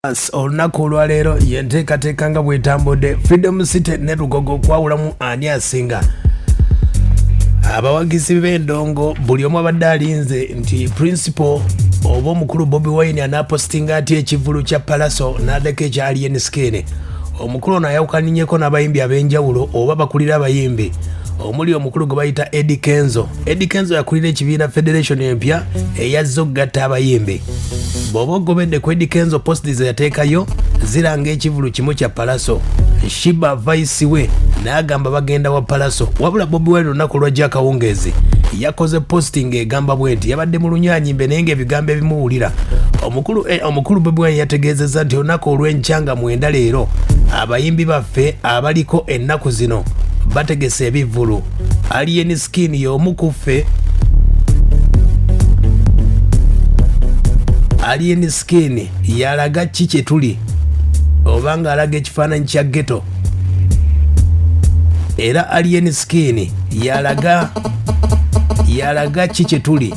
olunaku olwaleero yenteekateeka nga bwetambudde Freedom City ne Lugogo kwawulamu ani asinga. Abawagizi b'endongo buli omu abadde alinze nti principal oba omukulu Bobi Wine anapostinga ati ekivulu kya Palaso n'addeko ekyali eniskene. Omukulu ono ayawukaninyeko n'abayimbi ab'enjawulo oba bakulira abayimbi omuli omukulu gwe bayita EDDY KENZO. EDDY KENZO yakulira ekibiina Federation empya eyazze okugatta abayimbi. Bw'oba ogobedde ku EDDY KENZO posti ze yateekayo ziranga ekivulu kimu kya Palaso. Shiba vice we n'agamba bagenda wa Palaso. Wabula Bobi Wine olunaku lwajja akawungeezi yakoze posting egamba bwenti yabadde mu lunyanyimbe naye ng'ebigambo ebimuwulira. Omukulu Bobi Wine yategeezezza nti olunaku olw'enkyanga mwenda leero abayimbi baffe abaliko ennaku zino bategese ebivulu. Alien skin y'omu ku ffe. Alien skin yalaga ki kye tuli oba nga alaga ekifaananyi kya ghetto. Era alien skin yalaga ki kye tuli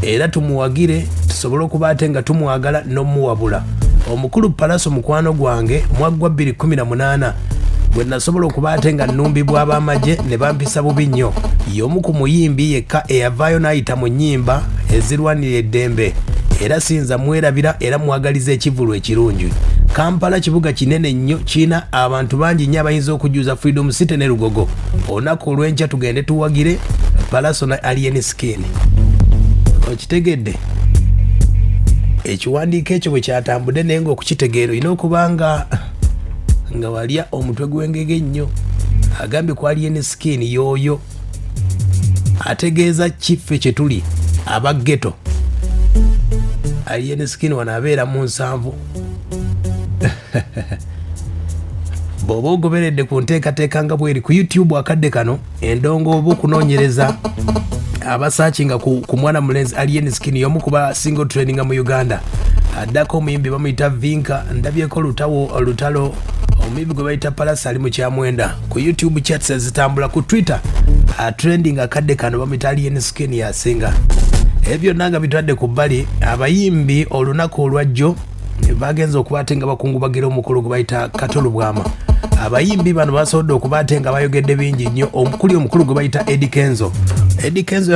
era tumuwagire tusobole okuba ate nga tumwagala n'omuwabula. Omukulu Palaso mukwano gwange mwaggwa 2018 bwe nasobola okuba ate nga nnumbibwa ab'amagye ne bampisa bubi nnyo. Y'omu ku muyimbi yekka eyavaayo n'ayita mu nnyimba ezirwanira eddembe era sinza mwerabira era mwagaliza ekivulu ekirungi. Kampala kibuga kinene nnyo kiina abantu bangi nnyo abayinza okujuza Freedom City ne Lugogo. Olunaku olw'enkya tugende tuwagire Palaso na Alien Skin. Okitegedde ekiwandiiko ekyo bwe kyatambudde naye ng'okukitegeera olina okuba nga walya omutwe gw'engege nnyo. Agambye ku Alien Skin y'oyo ategeeza kiffe kye tuli aba ghetto. Alien Skin wano abeera mu nsanvu. Bw'oba ogoberedde ku nteekateeka nga bweri ku YouTube akadde kano endongo oba okunoonyereza abasaakinga ku mwana mulenzi Alien Skin y'omu kuba single training mu Uganda. Addako omuyimbi bamuyita Vinka, ndabyeko olutalo omuyimbi gwe bayita Palaso ali mu kyamwenda. Ku YouTube chats zitambula, ku Twitter trending akadde kano bamuyita Alien Skin yasinga. Ebyo nanga bitwadde ku bbali. Abayimbi olunaku olwajjo bagenza okuba ate nga bakungubagira omukulu gwe bayita Katolu Bwama. Abayimbi bano basobodde okuba ate nga bayogedde bingi nnyo. Omukulu gwe bayita EDDY KENZO. EDDY KENZO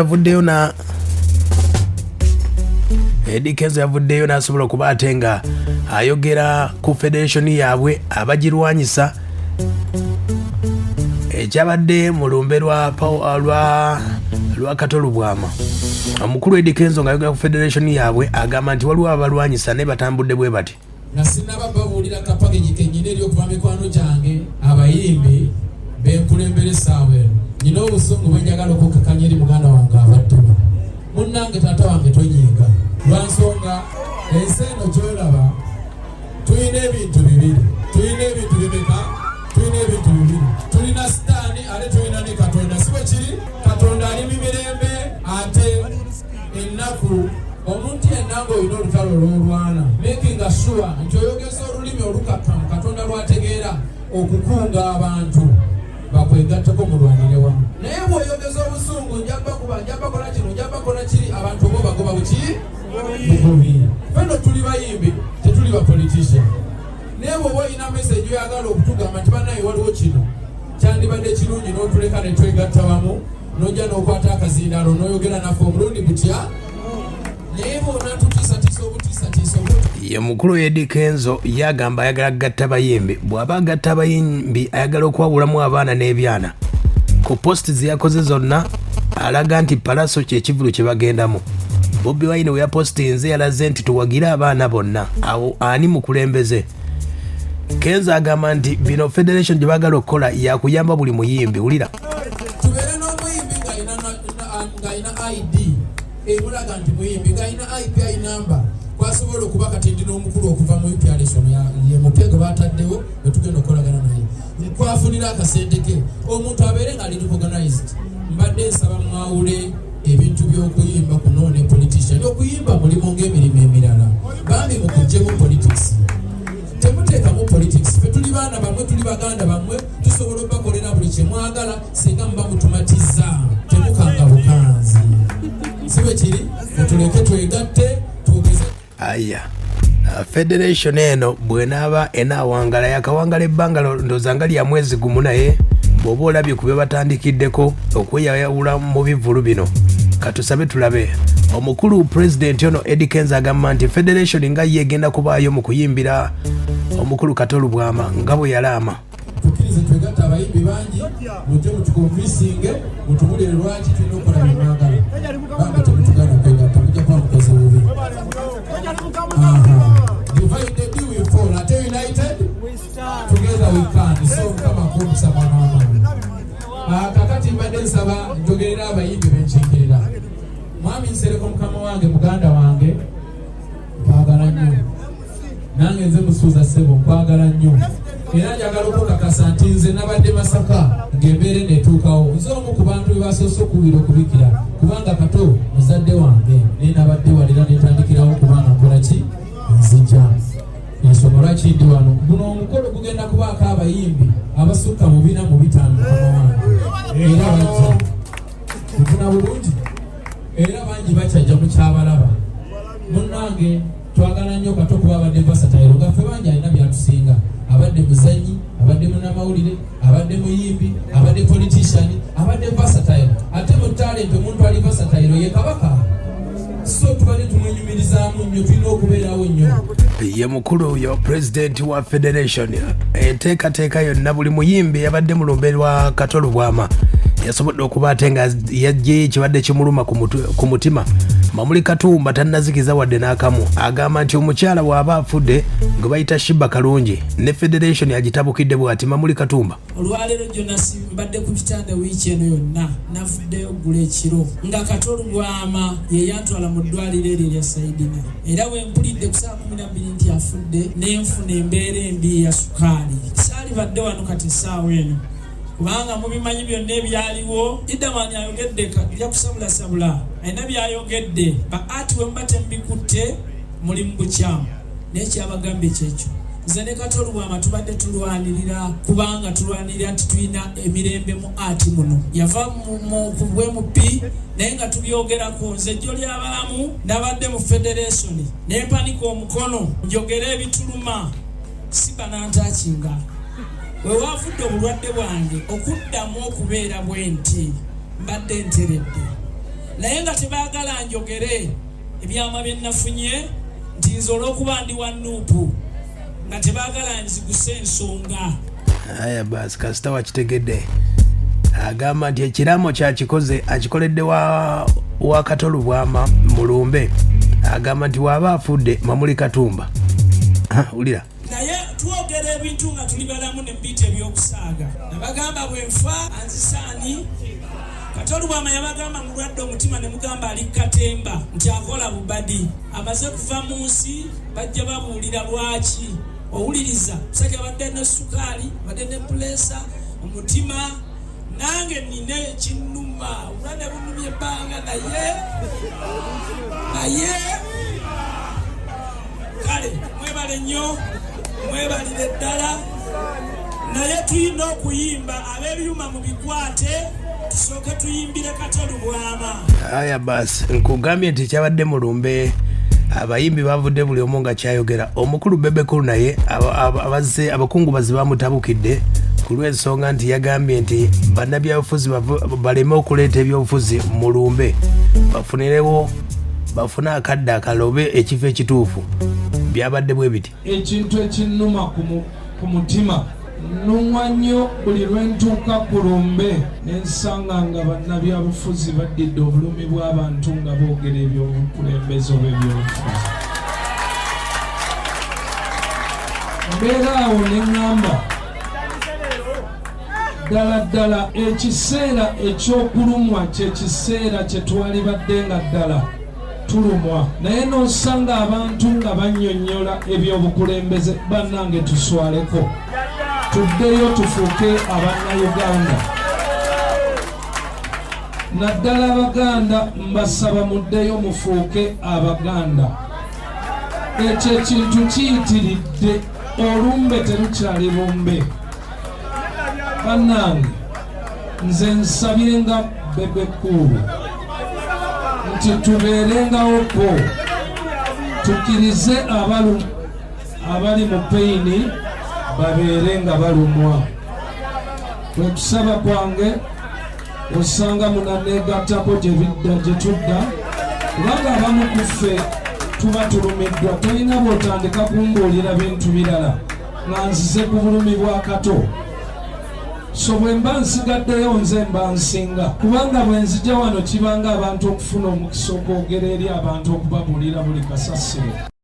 yavuddeyo n'asobola okuba ate nga ayogera ku federation yaabwe abagirwanyisa ekyabadde mu lumbe lwa Katolu Bwama. Omukulu EDDY KENZO ng'ayogera ku federation yaabwe agamba nti waliwo abalwanyisa naye batambudde bwe bati. Nasinaba babuulira kapagiji kennyini eri okuva mikwano gyange abayimbi benkulembere saawe nina obusungu bwe njagala okukakanya eri muganda wange abadduma. Munnange taata wange tonyiiga lwansonga ensi eno gy'olaba tulina ebintu bibiri. Tulina ebintu bibeka? Tulina ebintu bibiri. Tulina sitaani ate tulina ne Katonda. Si bwe kiri? Katonda ali mu mirembe ate ennaku omuntu yenna ng'olina olutalo olw'olwana making sure nti oyogeza olulimi olukakkamu Katonda lwategeera okukunga abantu bakwegatteko mulwanire wamu. Naye bw'oyogeza obusungu njabakola kino njabakola kiri abantu bo bagoba buki bugobi. Fenno tuli bayimbi tetuli bapolitician. Naye bw'oba olina message oyagala okutugamba nti bannaye waliwo kino kyandibadde kirungi n'otuleka ne twegatta wamu n'ojja n'okwata akazindaalo n'oyogera naffe omulundi gutya. Ye mukulu EDDY KENZO yagamba ayagala gatta bayimbi. Bw'aba gatta bayimbi ayagala okwawulamu abaana n'ebyana. Ku posti ze yakoze zonna alaga nti Palaso kye kivulu kye bagendamu. Bobi Wine we yapostinze yalaze nti tuwagire abaana bonna. Awo ani mukulembeze? KENZO agamba nti bino federation gye bagala okukola yakuyamba buli muyimbi. Wulira. Tubeere n'omuyimbi ng'ayina ID. Ebulaga nti muyimbi ng'ayina IPI number kwasobola okuba kati ndi n'omukulu okuva mu ipyaleson ye mutego bataddewo bwe tugenda okukolagana naye kwafunira akasente ke omuntu abeere nga ali organized. Mbadde nsaba mwawule ebintu by'okuyimba kuno ne politician. Okuyimba mulimu ng'emirimu emirala. Bambi mukuggyemu politics. Temuteekamu politics. Ffe tuli baana bamwe, tuli baganda bamwe, tusobola okubakolera buli kye mwagala singa muba mutumatizza. Temukanga bukanzi. Sibe kiri, tuleke twegatte tugeze. Aya. Federation eno bwenaba enawangala yakawangala ebbanga ndooza nga lya mwezi gumu naye bw'oba olabye ku bye batandikiddeko okweyawula mu bivvulu bino katusabe tulabe. Omukulu president ono EDDY KENZO agamba nti Federation nga yegenda kubaayo mu kuyimbira omukulu Katolu Bwama nga bwe yalaama. Tukirize twegatta abayimbi bangi mujje mutukonvinsinge mutubulire lwaki tulina okukola bye mwagala banga temutugana kwegatta mujja kuba mukozi bubi. Divided we fall, ate united together we can. So mukama akumpisa mwana w'amaanyi. Kakati mbadde nsaba njogerera abayimbi benkiikirira. Mwami Nsereko mukama wange muganda wange nkwagala nnyo, nange nze Musuuza ssebo nkwagala nnyo, era njagala okukakasa nti nze nabadde Masaka ng'embeera netuukawo nze omu ku bantu be basoose okubira okubikira kubanga Kato muzadde wange naye nabadde walera netandikirawo kubanga nkola ki nzija ensonga lwaki ndi wano. Guno omukolo gugenda kubaako abayimbi abasukka mu 4 mu 5 mukama wange era bajja kufuna bulungi era bangi bakyajja mu kyabalaba. Munnange twagala nnyo Kato kuba abadde versatile gaffe bangi alina byatusinga. Abadde muzanyi, abadde munnamawulire, abadde muyimbi, abadde politician, abadde versatile. Ate mu talent omuntu ali versatile ye kabaka. So tubadde tumwenyumirizaamu nnyo, tulina okubeerawo nnyo. Ye mukulu oyo president wa Federation enteekateeka yonna buli muyimbi yabadde mulumbe lwa Katolu Bwama yasobodde okuba ate nga yajje kibadde kimuluma ku mutima. Mamuli Katumba tannazikiza wadde n'akamu agamba nti omukyala bw'aba afudde gwe bayita Shiba Kalungi ne Federation agitabukidde bw'ati. Mamuli Katumba: olwaleero Jonas mbadde ku kitanda wiiki eno yonna navuddeyo gula ekiro nga Katolu Bwama ye yantwala mu ddwaliro eryo erya Saidina, era bwe mpulidde ku saa 12 nti afudde nenfuna embeera embi ya sukaali. Saalibadde wano kati essaawa eno kubanga mubimanyi byonna ebyaliwo. Idamani ayogedde kajja kusabula alina byayogedde ati we muba temubikutte muli mu bukyamu naye kyabagambye kyekyo. Nze ne Katolu Bwama tubadde tulwanirira kubanga tulwanirira nti tulina emirembe mu ati muno. Yava ku BMP naye nga tubyogerako. Nze jjo ly'abalamu nabadde mu Federation nempanika omukono njogera ebituluma siba nantakinga. We wavudde obulwadde bwange okuddamu okubeera bwenti mbadde nteredde naye nga tebaagala njogere ebyama bye nafunye nti nze olw'okuba ndi wa nuupu nga tebaagala nziguse ensonga. Aya basi kasita wakitegedde. Agamba nti ekiramo kyakikoze akikoledde wa Katolu Bwama mulumbe. Agamba nti waaba afudde Mamuli Katumba ulira naye twogera ebintu nga tuli balamu ne mbita ebyokusaaga. Nabagamba bwe nfa anzisaani. Katolu Bwama yabagamba mulwadde omutima ne mugamba ali Katemba nti akola bubadi amaze kuva mu nsi bajja babuulira lwaki. Owuliriza musajja badde ne sukaali badde ne pulesa omutima nange nina ekinnuma obulwadde bunumye ebbanga naye kale mwebale nnyo mwebalire ddala naye tulina okuyimba ab'ebyuma mu bikwate tusooke tuyimbire Katolu Bwama. Aya basi nkugambye nti kyabadde mulumbe abayimbi bavudde buli omu nga kyayogera. Omukulu Bebekulu naye abakungubazi bamutabukidde ku lw'ensonga nti yagambye nti bannabyabufuzi baleme okuleeta ebyobufuzi mulumbe bafune akadde akalobe ekifo ekituufu. Byabadde bwe biti ekintu ekinnuma ku mutima nnumwa nnyo buli lwentuuka ku lumbe nensanga nga bannabyabufuzi baddidde obulumi bw'abantu nga boogera ebyobukulembeze oba ebyobufuzi. Mbeera awo neŋŋamba ddala ekiseera ekyokulumwa kyekiseera kye twalibadde nga ddala tulumwa naye nosanga abantu nga bannyonnyola ebyobukulembeze. Bannange tuswaleko tuddeyo tufuuke Abannayuganda. Naddala Abaganda mbasaba muddeyo mufuuke Abaganda. Ekyo ekintu kiyitiridde olumbe terukyali lumbe. Bannange nze nsabye nga Bebekulu nti tubeerengawoko tukkirize abali mu peyini babeere nga balumwa. Kwe kusaba kwange osanga munaneegattako gye tudda kubanga abamu ku ffe tuba tulumiddwa. Tolina bw'otandika kumbuulira bintu birala nga nzize ku bulumi bwa kato. So bwe mba nsigaddeyo nze mba nsinga kubanga bwe nzija wano kibanga abantu okufuna omukisa okwogera eri abantu okubabuulira buli kasasiro.